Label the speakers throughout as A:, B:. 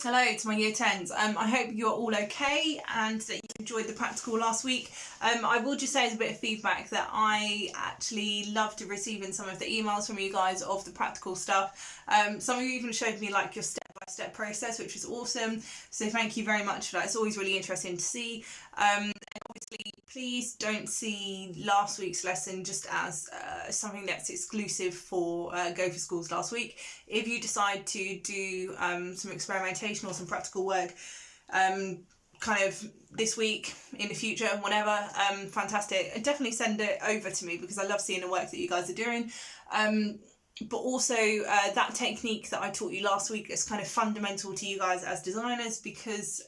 A: Hello to my year 10s. I hope you're all okay and that you enjoyed the practical last week. I will just say as a bit of feedback that I actually loved receiving some of the emails from you guys of the practical stuff. Some of you even showed me like your step-by-step process, which was awesome. So thank you very much for that. It's always really interesting to see. And obviously, please don't see last week's lesson just as something that's exclusive for Go for Schools last week. If you decide to do some experimentation or some practical work kind of this week, in the future, whatever, fantastic. Definitely send it over to me because I love seeing the work that you guys are doing. But also that technique that I taught you last week is kind of fundamental to you guys as designers because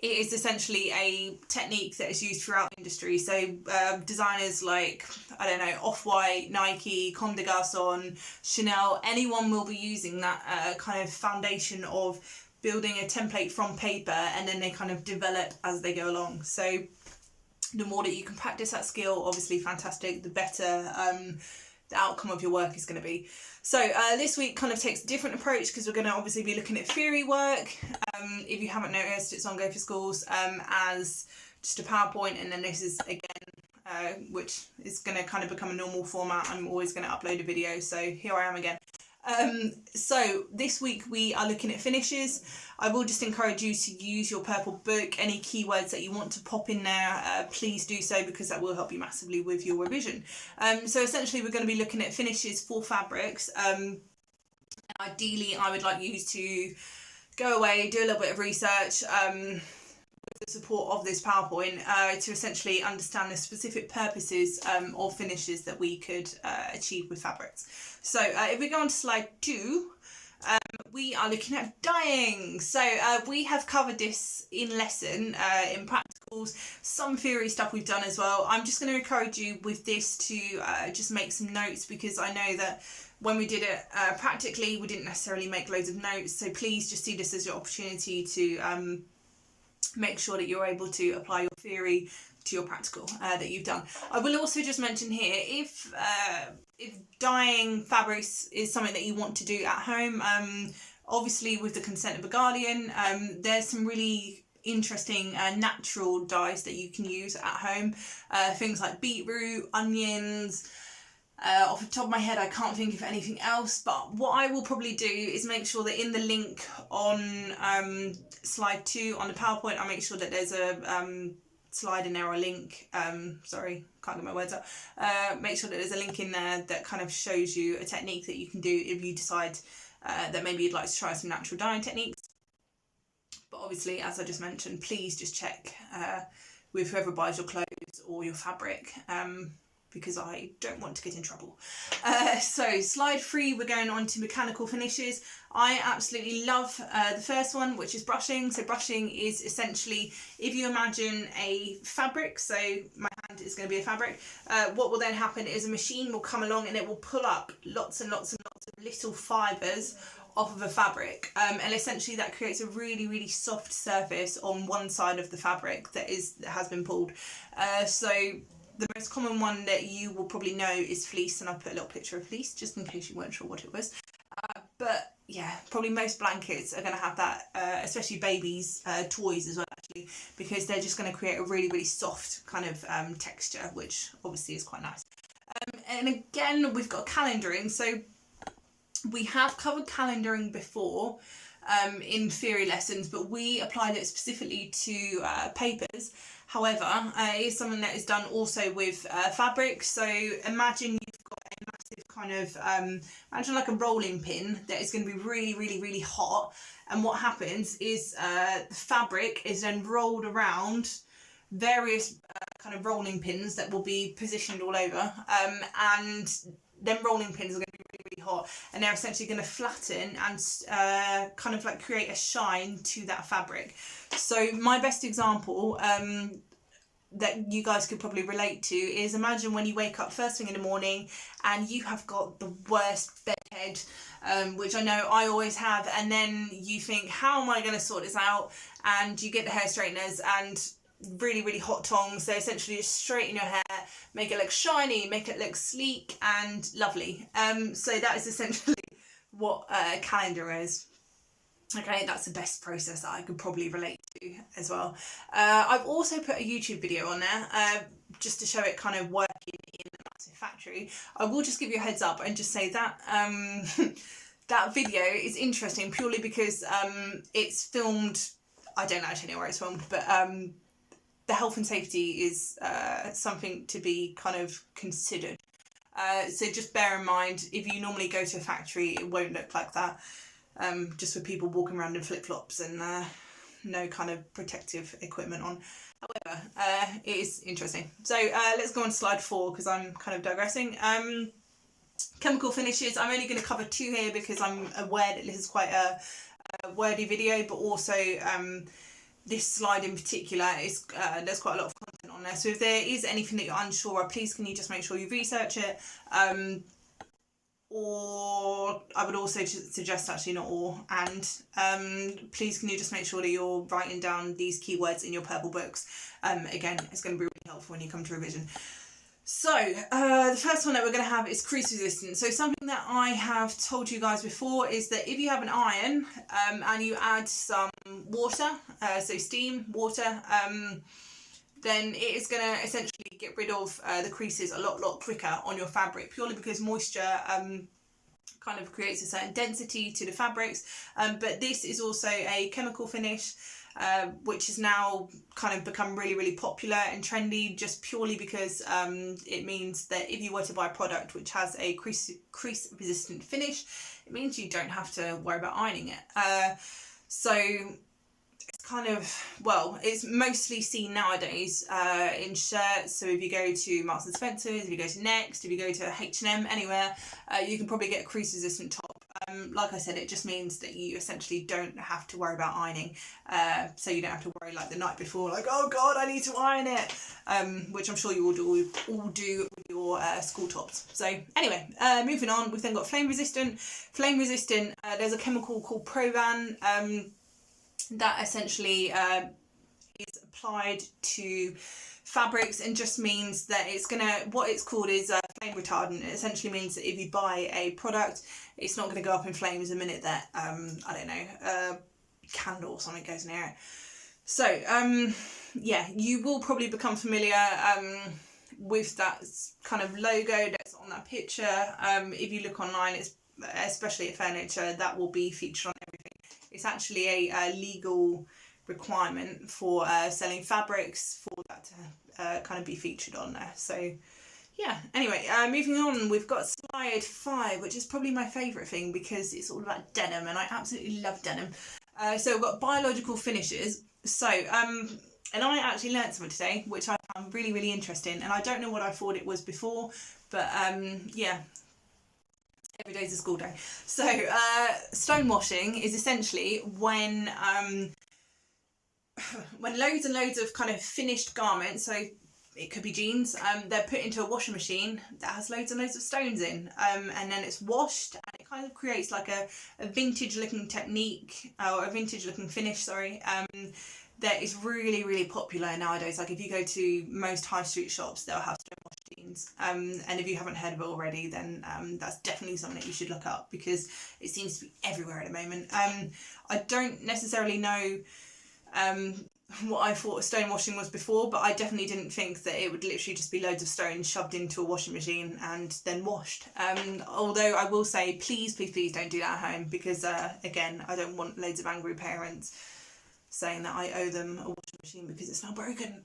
A: it is essentially a technique that is used throughout the industry. So designers like, I don't know, Off-White, Nike, Comme des Garçons, Chanel, anyone will be using that kind of foundation of building a template from paper and then they kind of develop as they go along. So the more that you can practice that skill, obviously fantastic, the better the outcome of your work is going to be. So this week kind of takes a different approach because we're going to obviously be looking at theory work. If you haven't noticed, it's on Go for Schools as just a PowerPoint, and then this is again, which is going to kind of become a normal format. I'm always going to upload a video, so here I am again. So this week we are looking at finishes. I will just encourage you to use your purple book. Any keywords that you want to pop in there, please do so because that will help you massively with your revision. So essentially we're going to be looking at finishes for fabrics. Ideally I would like you to go away, do a little bit of research with the support of this PowerPoint to essentially understand the specific purposes of finishes that we could achieve with fabrics. So if we go on to slide 2, we are looking at dyeing. So we have covered this in lesson, in practicals, some theory stuff we've done as well. I'm just going to encourage you with this to just make some notes because I know that when we did it practically, we didn't necessarily make loads of notes. So please just see this as your opportunity to make sure that you're able to apply your theory to your practical that you've done. I will also just mention here, if dyeing fabrics is something that you want to do at home, obviously with the consent of a guardian, there's some really interesting natural dyes that you can use at home. Things like beetroot, onions. Off the top of my head, I can't think of anything else, but what I will probably do is make sure that in the link on slide 2 on the PowerPoint, I'll make sure that there's a slide in there or a link, sorry, can't get my words out, make sure that there's a link in there that kind of shows you a technique that you can do if you decide that maybe you'd like to try some natural dyeing techniques. But obviously, as I just mentioned, please just check with whoever buys your clothes or your fabric, because I don't want to get in trouble. So slide 3, we're going on to mechanical finishes. I absolutely love the first one, which is brushing. So brushing is essentially, if you imagine a fabric, so my hand is going to be a fabric, what will then happen is a machine will come along and it will pull up lots and lots and lots of little fibres off of a fabric, and essentially that creates a really, really soft surface on one side of the fabric that has been pulled. So the most common one that you will probably know is fleece, and I'll put a little picture of fleece just in case you weren't sure what it was. But yeah, probably most blankets are going to have that, especially babies' toys as well, actually, because they're just going to create a really, really soft kind of texture, which obviously is quite nice. And again, we've got calendaring. So we have covered calendaring before in theory lessons, but we applied it specifically to papers. However, it is something that is done also with fabric. So imagine you've got a massive kind of, imagine like a rolling pin that is going to be really, really, really hot. And what happens is the fabric is then rolled around various kind of rolling pins that will be positioned all over. And then rolling pins are going to be really, really hot, and they're essentially going to flatten and kind of like create a shine to that fabric. So my best example that you guys could probably relate to is, imagine when you wake up first thing in the morning and you have got the worst bedhead, which I know I always have, and then you think, how am I going to sort this out? And you get the hair straighteners and really, really hot tongs. They essentially just straighten your hair, make it look shiny, make it look sleek and lovely. So that is essentially what a calendar is. Okay, that's the best process that I could probably relate to as well. I've also put a YouTube video on there just to show it kind of working in a massive factory. I will just give you a heads up and just say that that video is interesting purely because it's filmed, I don't actually know where it's filmed, but the health and safety is something to be kind of considered. So just bear in mind, if you normally go to a factory, it won't look like that. Just with people walking around in flip-flops and no kind of protective equipment on. However, it is interesting. So let's go on to slide 4 because I'm kind of digressing. Chemical finishes, I'm only going to cover 2 here because I'm aware that this is quite a wordy video, but also this slide in particular is there's quite a lot of content on there. So if there is anything that you're unsure of, please can you just make sure you research it. Or I would also suggest actually not or and please can you just make sure that you're writing down these keywords in your purple books. Again, it's going to be really helpful when you come to revision. So the first one that we're going to have is crease resistant. So something that I have told you guys before is that if you have an iron and you add some water, so steam, water, then it is going to essentially get rid of the creases a lot quicker on your fabric, purely because moisture kind of creates a certain density to the fabrics. But this is also a chemical finish, which has now kind of become really popular and trendy, just purely because it means that if you were to buy a product which has a crease resistant finish, it means you don't have to worry about ironing it. So it's kind of, well, it's mostly seen nowadays in shirts. So if you go to Marks and Spencer's, if you go to Next, if you go to H&M, anywhere, you can probably get a crease resistant top. Like I said, it just means that you essentially don't have to worry about ironing. So you don't have to worry like the night before, like, oh God, I need to iron it, which I'm sure you all do with your school tops. So anyway, moving on, we've then got flame resistant. Flame resistant, there's a chemical called Provan that essentially is applied to fabrics and just means that it's gonna, what it's called is flame retardant. It essentially means that if you buy a product, it's not going to go up in flames the minute that I don't know, a candle or something goes near it. So yeah, you will probably become familiar with that kind of logo that's on that picture. If you look online, it's especially at furniture, that will be featured on everything. It's actually a legal requirement for selling fabrics for that to kind of be featured on there. So yeah, anyway, moving on, we've got slide 5, which is probably my favourite thing because it's all about denim and I absolutely love denim. So we've got biological finishes. So, and I actually learnt something today, which I found really interesting, and I don't know what I thought it was before, but yeah. Every day's a school day. So stonewashing is essentially when loads and loads of kind of finished garments, so it could be jeans, they're put into a washing machine that has loads and loads of stones in, and then it's washed and it kind of creates like a vintage looking technique, or a vintage looking finish, sorry, that is really popular nowadays. Like if you go to most high street shops, they'll have stonewashed jeans, and if you haven't heard of it already, then that's definitely something that you should look up because it seems to be everywhere at the moment. I don't necessarily know what I thought stonewashing was before, but I definitely didn't think that it would literally just be loads of stones shoved into a washing machine and then washed. Although I will say, please don't do that at home because again, I don't want loads of angry parents saying that I owe them a washing machine because it's now broken.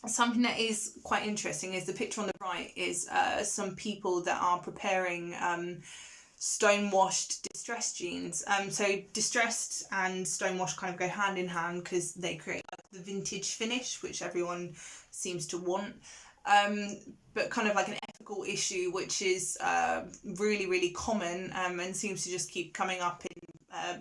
A: Something that is quite interesting is the picture on the right is some people that are preparing stonewashed distressed jeans. So distressed and stonewashed kind of go hand in hand because they create like the vintage finish which everyone seems to want, but kind of like an ethical issue which is really common and seems to just keep coming up in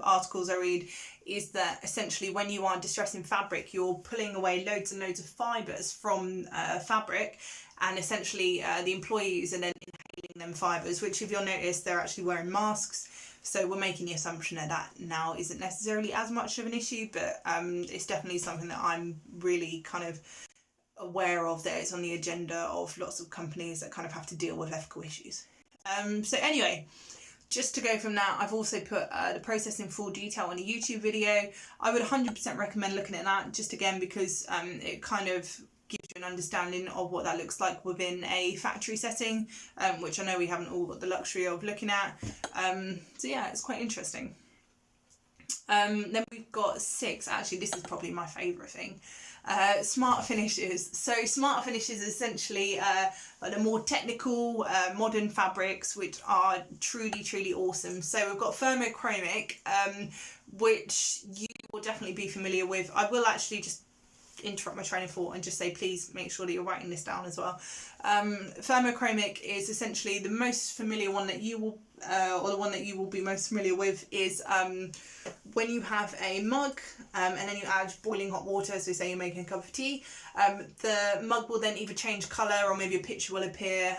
A: articles I read, is that essentially when you are distressing fabric, you're pulling away loads and loads of fibres from fabric, and essentially the employees are then inhaling them fibres, which if you'll notice they're actually wearing masks. So we're making the assumption that that now isn't necessarily as much of an issue, but it's definitely something that I'm really kind of aware of, that it's on the agenda of lots of companies that kind of have to deal with ethical issues. So anyway, Just to go from that, I've also put the process in full detail on a YouTube video. I would 100% recommend looking at that, just again because it kind of gives you an understanding of what that looks like within a factory setting, which I know we haven't all got the luxury of looking at. So yeah, it's quite interesting. Then we've got 6, actually this is probably my favourite thing, smart finishes. So smart finishes is essentially the more technical modern fabrics which are truly awesome. So we've got Thermochromic, which you will definitely be familiar with. I will actually just interrupt my train of thought and just say please make sure that you're writing this down as well. Thermochromic is essentially the most familiar one that you will or the one that you will be most familiar with is when you have a mug and then you add boiling hot water, so say you're making a cup of tea, the mug will then either change colour or maybe a picture will appear.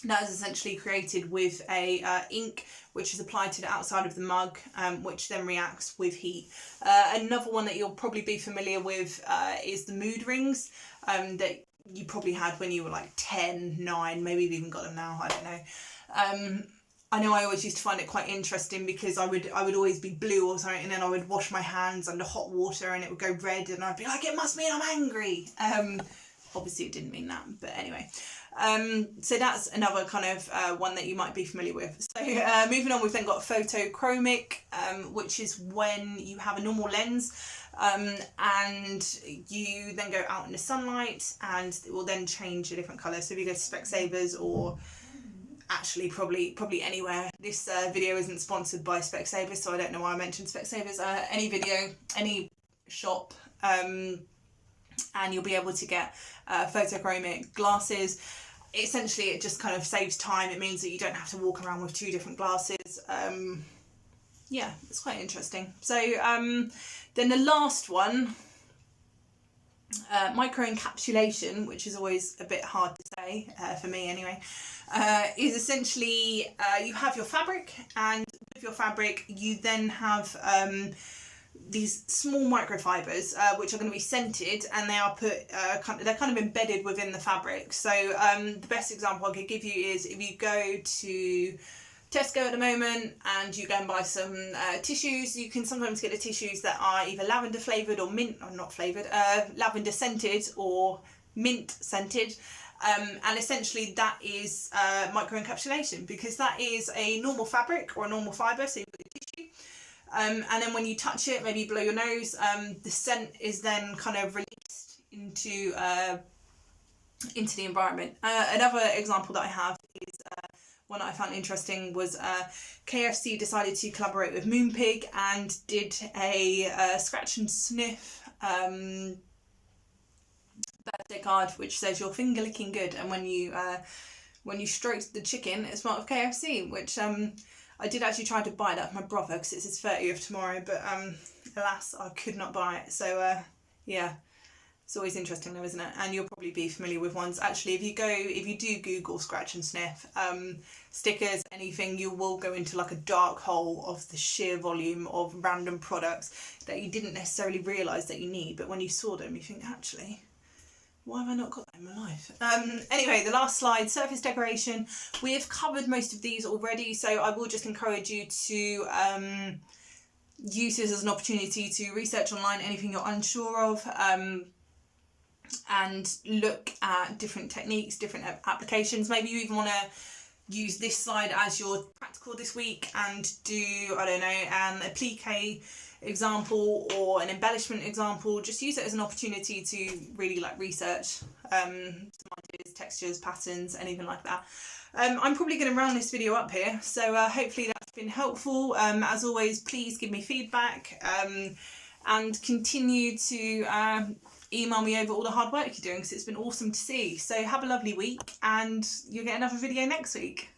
A: That is essentially created with a ink which is applied to the outside of the mug, which then reacts with heat. Another one that you'll probably be familiar with is the mood rings that you probably had when you were like 10, 9, maybe you've even got them now, I don't know. I know I always used to find it quite interesting because I would always be blue or something, and then I would wash my hands under hot water and it would go red and I'd be like, it must mean I'm angry. Obviously it didn't mean that, but anyway. So that's another kind of one that you might be familiar with. So moving on, we've then got photochromic, which is when you have a normal lens and you then go out in the sunlight and it will then change a different colour. So if you go to Specsavers or actually probably anywhere. This video isn't sponsored by Specsavers, so I don't know why I mentioned Specsavers. Any video, any shop, and you'll be able to get photochromic glasses. Essentially it just kind of saves time. It means that you don't have to walk around with 2 different glasses. Yeah, it's quite interesting. So then the last one, micro encapsulation, which is always a bit hard to say for me anyway, is essentially you have your fabric, and with your fabric you then have these small microfibers which are going to be scented, and they are put they're kind of embedded within the fabric. So the best example I could give you is if you go to Tesco at the moment and you go and buy some tissues, you can sometimes get the tissues that are either lavender flavoured or mint, or not flavoured, lavender scented or mint scented. And essentially that is micro encapsulation, because that is a normal fabric or a normal fibre, so you put the tissue, and then when you touch it, maybe you blow your nose, the scent is then kind of released into the environment. Another example that I have is one that I found interesting was KFC decided to collaborate with Moonpig and did a scratch and sniff birthday card which says your finger licking good, and when you stroke the chicken it's part of KFC, which I did actually try to buy that for my brother because it's his 30th tomorrow, but alas I could not buy it. So yeah, it's always interesting though, isn't it? And you'll probably be familiar with ones. Actually, if you do Google scratch and sniff stickers, anything, you will go into like a dark hole of the sheer volume of random products that you didn't necessarily realise that you need, but when you saw them you think, actually, why have I not got that in my life? Anyway, the last slide, surface decoration. We have covered most of these already, so I will just encourage you to use this as an opportunity to research online anything you're unsure of, and look at different techniques, different applications. Maybe you even want to use this slide as your practical this week and do, I don't know, an applique example or an embellishment example. Just use it as an opportunity to really like research some ideas, textures, patterns, anything like that. I'm probably going to round this video up here, so hopefully that's been helpful. As always, please give me feedback and continue to email me over all the hard work you're doing, because it's been awesome to see. So have a lovely week, and you'll get another video next week.